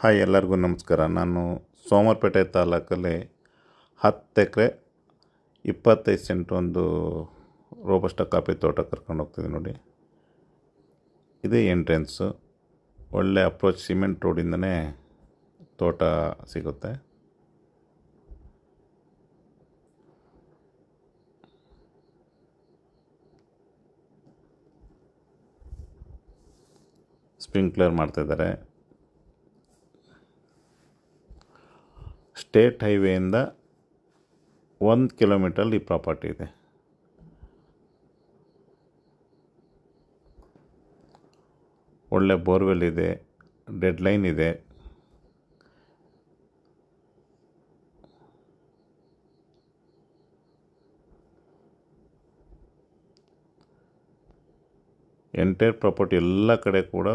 Hi, ಎಲ್ಲರಿಗೂ ನಮಸ್ಕಾರ. ನಾನು ಸೋಮವಾರಪೇಟೆ ತಾಲೂಕಲ್ಲಿ 10 ಎಕರೆ 25 ಸೆಂಟ್ ಒಂದು ರೋಬಸ್ಟ ಕಾಫಿ ತೋಟ ಕರ್ಕೊಂಡು ಹೋಗ್ತಿದ್ದೆ ನೋಡಿ. ಇದೇ ಎಂಟ್ರೆನ್ಸು. ಒಳ್ಳೆ ಅಪ್ರೋಚ್, ಸಿಮೆಂಟ್ ರೋಡಿಂದನೇ ತೋಟ ಸಿಗುತ್ತೆ. ಸ್ಪ್ರಿಂಕ್ಲರ್ ಮಾಡ್ತಾಯಿದ್ದಾರೆ. ಸ್ಟೇಟ್ ಹೈವೇಯಿಂದ 1 ಕಿಲೋಮೀಟ್ರಲ್ಲಿ ಈ ಪ್ರಾಪರ್ಟಿ ಇದೆ. ಒಳ್ಳೆ ಬೋರ್ವೆಲ್ ಇದೆ, ಡೆಡ್ ಲೈನ್ ಇದೆ. ಎಂಟೈರ್ ಪ್ರಾಪರ್ಟಿ ಎಲ್ಲ ಕಡೆ ಕೂಡ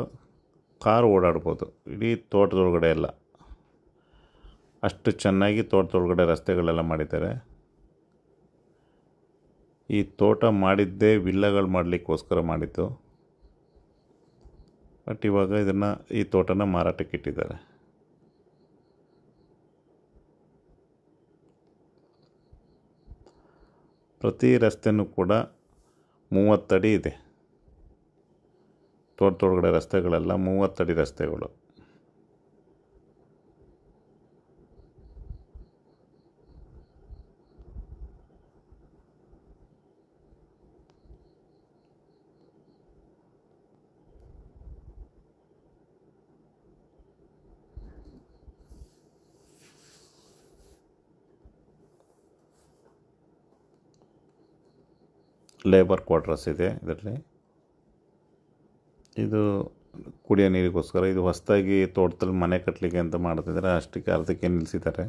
ಕಾರ್ ಓಡಾಡ್ಬೋದು, ಇಡೀ ತೋಟದೊಳಗಡೆ ಎಲ್ಲ. ಅಷ್ಟು ಚೆನ್ನಾಗಿ ತೋಟದೊಳಗಡೆ ರಸ್ತೆಗಳೆಲ್ಲ ಮಾಡಿದ್ದಾರೆ. ಈ ತೋಟ ಮಾಡಿದ್ದೇ ವಿಲ್ಲಗಳು ಮಾಡಲಿಕ್ಕೋಸ್ಕರ ಮಾಡಿದ್ದು. ಬಟ್ ಇವಾಗ ಈ ತೋಟನ ಮಾರಾಟಕ್ಕೆ ಇಟ್ಟಿದ್ದಾರೆ. ಪ್ರತಿ ರಸ್ತೆನೂ ಕೂಡ 30 ಅಡಿ ಇದೆ. ತೋಟದೊಳಗಡೆ ರಸ್ತೆಗಳೆಲ್ಲ 30 ಅಡಿ ರಸ್ತೆಗಳು. ಲೇಬರ್ ಕ್ವಾರ್ಟರ್ಸ್ ಇದೆ ಇದರಲ್ಲಿ. ಇದು ಕುಡಿಯೋ ನೀರಿಗೋಸ್ಕರ. ಇದು ಹೊಸದಾಗಿ ತೋಟದಲ್ಲಿ ಮನೆ ಕಟ್ಟಲಿಕ್ಕೆ ಅಂತ ಮಾಡ್ತಿದ್ದಾರೆ, ಅಷ್ಟಕ್ಕೆ ಅರ್ಧಕ್ಕೆ ನಿಲ್ಲಿಸಿದ್ದಾರೆ.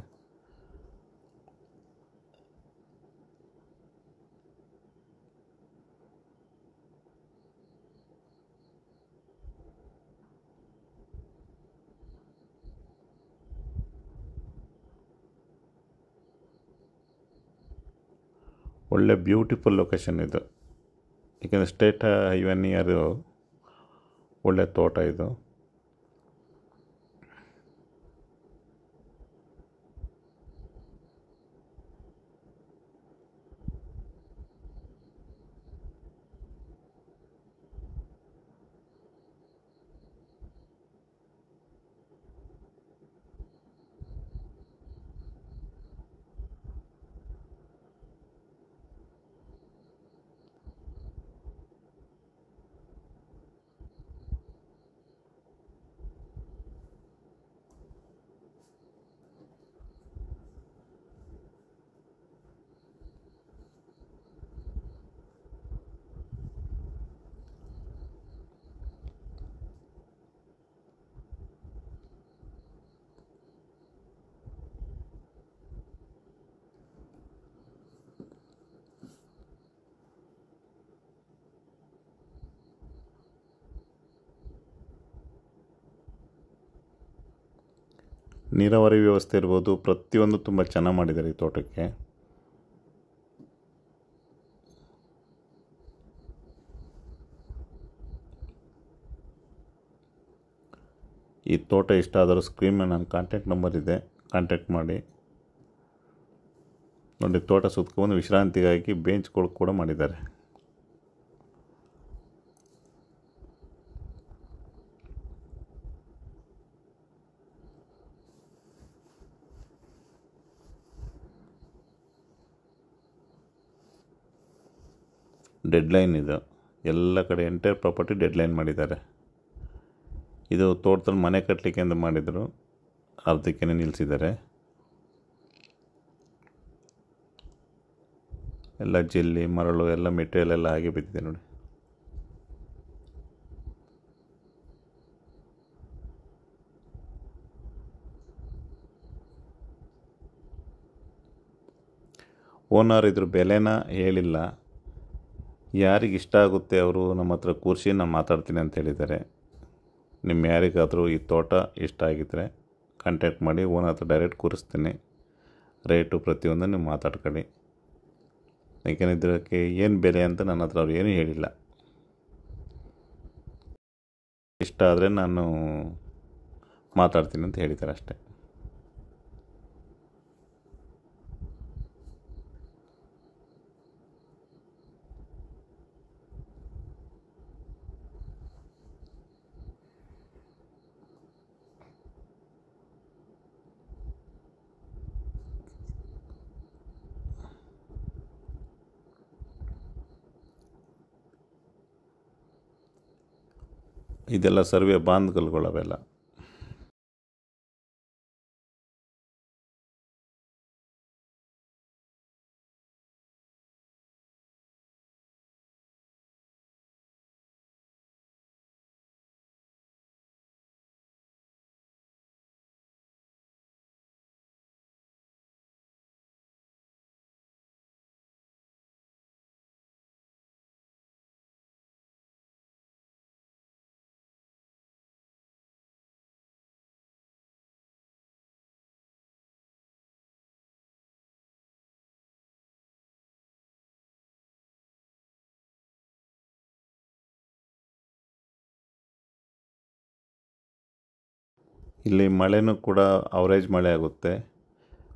ಒಳ್ಳೆ ಬ್ಯೂಟಿಫುಲ್ ಲೊಕೇಶನ್ ಇದು. ಏಕೆಂದರೆ ಸ್ಟೇಟ್ ಹೈವೇ ನಿಯರ್ ಒಳ್ಳೆ ತೋಟ ಇದು. ನೀರಾವರಿ ವ್ಯವಸ್ಥೆ ಇರ್ಬೋದು, ಪ್ರತಿಯೊಂದು ತುಂಬ ಚೆನ್ನಾಗಿ ಮಾಡಿದ್ದಾರೆ ಈ ತೋಟಕ್ಕೆ. ಈ ತೋಟ ಇಷ್ಟ ಆದರೂ ಸ್ಕ್ರೀನ್ ಮೇಲೆ ನನ್ನ ಕಾಂಟ್ಯಾಕ್ಟ್ ನಂಬರ್ ಇದೆ, ಕಾಂಟ್ಯಾಕ್ಟ್ ಮಾಡಿ. ನೋಡಿ, ತೋಟ ಸುತ್ತಕೊಂಡು ವಿಶ್ರಾಂತಿಗಾಗಿ ಬೆಂಚ್ಗಳು ಕೂಡ ಮಾಡಿದ್ದಾರೆ. ಡೆಡ್ ಲೈನ್ ಇದು. ಎಲ್ಲ ಕಡೆ ಎಂಟೈರ್ ಪ್ರಾಪರ್ಟಿ ಡೆಡ್ ಲೈನ್ ಮಾಡಿದ್ದಾರೆ. ಇದು ತೋಟದಲ್ಲಿ ಮನೆ ಕಟ್ಟಲಿಕ್ಕೆ ಅಂತ ಮಾಡಿದರು, ಅರ್ಧಕ್ಕೆ ನಿಲ್ಲಿಸಿದ್ದಾರೆ. ಎಲ್ಲ ಜಲ್ಲಿ ಮರಳು ಎಲ್ಲ ಮೆಟೀರಿಯಲ್ ಎಲ್ಲ ಹಾಗೆ ಬಿದ್ದಿದೆ ನೋಡಿ. ಓನರ್ ಇದ್ರ ಬೆಲೆನ ಹೇಳಿಲ್ಲ. ಯಾರಿಗೆ ಇಷ್ಟ ಆಗುತ್ತೆ ಅವರು ನಮ್ಮ ಹತ್ರ ಕೂರಿಸಿ ನಾನು ಮಾತಾಡ್ತೀನಿ ಅಂತ ಹೇಳಿದ್ದಾರೆ. ನಿಮ್ಮ ಯಾರಿಗಾದರೂ ಈ ತೋಟ ಇಷ್ಟ ಆಗಿದ್ದರೆ ಕಾಂಟ್ಯಾಕ್ಟ್ ಮಾಡಿ, ಓನರ್ ಹತ್ರ ಡೈರೆಕ್ಟ್ ಕೂರಿಸ್ತೀನಿ. ರೇಟು ಪ್ರತಿಯೊಂದು ನೀವು ಮಾತಾಡ್ಕೊಳ್ಳಿ. ಯಾಕೆಂದರೆ ಇದಕ್ಕೆ ಏನು ಬೆಲೆ ಅಂತ ನನ್ನ ಹತ್ರ ಅವ್ರು ಏನೂ ಹೇಳಿಲ್ಲ. ಇಷ್ಟ ಆದರೆ ನಾನು ಮಾತಾಡ್ತೀನಿ ಅಂತ ಹೇಳಿದ್ದಾರೆ ಅಷ್ಟೇ. ಇದೆಲ್ಲ ಸರ್ವೆ ಬಾಂಧಗಳುಗಳವೆಲ್ಲ. ಇಲ್ಲಿ ಮಳೆನೂ ಕೂಡ ಅವರೇಜ್ ಮಳೆ ಆಗುತ್ತೆ,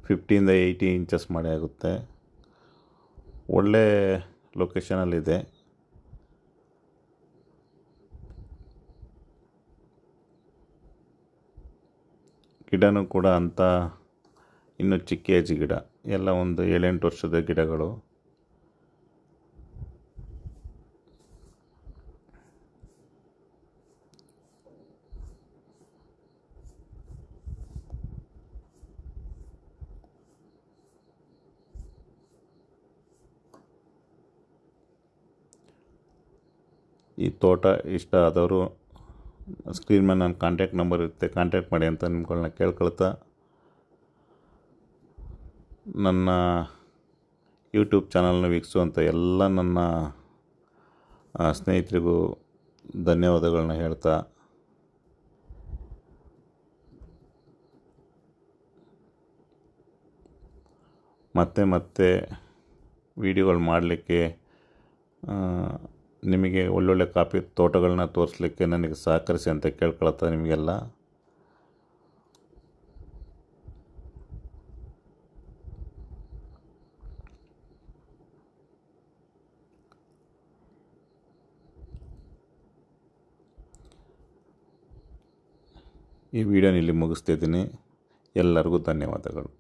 50 to 80 ಇಂಚಸ್ ಮಳೆ ಆಗುತ್ತೆ. ಒಳ್ಳೆ ಲೊಕೇಶನಲ್ಲಿದೆ. ಗಿಡನೂ ಕೂಡ ಅಂಥ ಇನ್ನೂ ಚಿಕ್ಕ ಏಜ್ ಗಿಡ, ಎಲ್ಲ ಒಂದು 7-8 ವರ್ಷದ ಗಿಡಗಳು. ಈ ತೋಟ ಇಷ್ಟ ಆದವರು ಸ್ಕ್ರೀನ್ ಮೇಲೆ ನನ್ನ ಕಾಂಟ್ಯಾಕ್ಟ್ ನಂಬರ್ ಇರುತ್ತೆ, ಕಾಂಟ್ಯಾಕ್ಟ್ ಮಾಡಿ ಅಂತ ನಿಮ್ಗಳನ್ನ ಕೇಳ್ಕೊಳ್ತಾ, ನನ್ನ ಯೂಟ್ಯೂಬ್ ಚಾನಲ್ನ ವೀಕ್ಷಿಸುವಂಥ ಎಲ್ಲ ನನ್ನ ಸ್ನೇಹಿತರಿಗೂ ಧನ್ಯವಾದಗಳನ್ನ ಹೇಳ್ತಾ, ಮತ್ತೆ ವಿಡಿಯೋಗಳು ಮಾಡಲಿಕ್ಕೆ, ನಿಮಗೆ ಒಳ್ಳೊಳ್ಳೆ ಕಾಫಿ ತೋಟಗಳನ್ನ ತೋರಿಸ್ಲಿಕ್ಕೆ ನನಗೆ ಸಹಕರಿಸಿ ಅಂತ ಕೇಳ್ಕೊಳ್ತಾ ನಿಮಗೆಲ್ಲ. ಈ ವಿಡಿಯೋನ ಇಲ್ಲಿ ಮುಗಿಸ್ತಿದ್ದೀನಿ. ಎಲ್ಲರಿಗೂ ಧನ್ಯವಾದಗಳು.